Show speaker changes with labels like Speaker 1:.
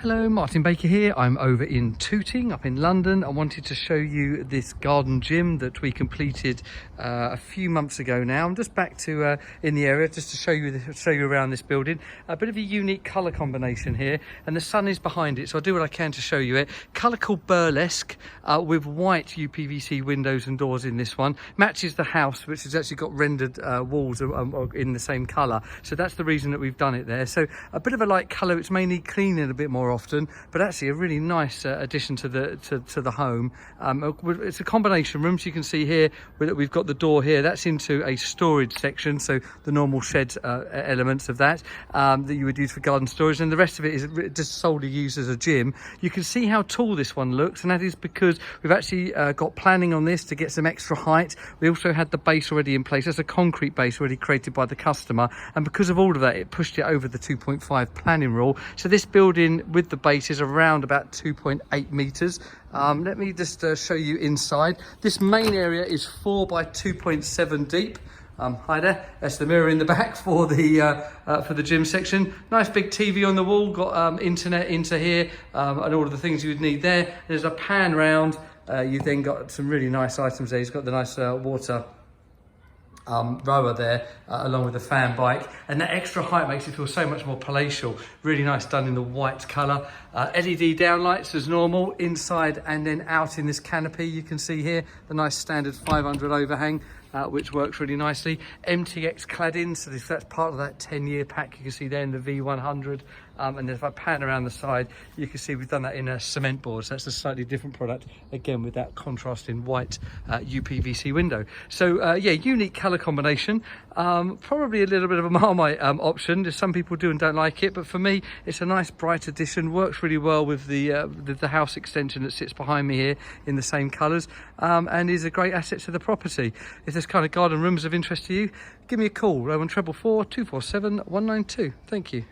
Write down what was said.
Speaker 1: Hello, Martin Baker here. I'm over in Tooting up in London. I wanted to show you this garden gym that we completed a few months ago now. I'm just back to in the area just to show you around this building. A bit of a unique colour combination here, and the sun is behind it, so I'll do what I can to show you it. Colour called Burlesque with white UPVC windows and doors in this one. Matches the house, which has actually got rendered walls in the same colour. So that's the reason that we've done it there. So a bit of a light colour. It's mainly cleaning a bit more often, but actually a really nice addition to the home. It's a combination room, so you can see here we've got the door here. That's into a storage section, so the normal shed elements of that you would use for garden storage, and the rest of it is just solely used as a gym. You can see how tall this one looks, and that is because we've actually got planning on this to get some extra height. We also had the base already in place. That's a concrete base already created by the customer, and because of all of that, it pushed it over the 2.5 planning rule. So this building with the base is around about 2.8 meters. Let me just show you inside. This main area is 4 by 2.7 deep. Hi there, that's the mirror in the back for the gym section. Nice big TV on the wall, got internet into here, and all of the things you would need there. There's a pan round. You've then got some really nice items there. You've got the nice water rower there, along with the fan bike, and that extra height makes it feel so much more palatial. Really nice, done in the white colour. LED downlights as normal inside, and then out in this canopy you can see here the nice standard 500 overhang, which works really nicely. MTX cladding, so that's part of that 10-year pack you can see there in the V100. And then if I pan around the side, you can see we've done that in a cement board, so that's a slightly different product, again with that contrasting white UPVC window. So yeah, unique colour combination. Probably a little bit of a Marmite option. Just some people do and don't like it, but for me it's a nice bright addition. Works really well with the house extension that sits behind me here in the same colours, and is a great asset to the property. If this kind of garden room is of interest to you, give me a call, 01444 247 192. Thank you.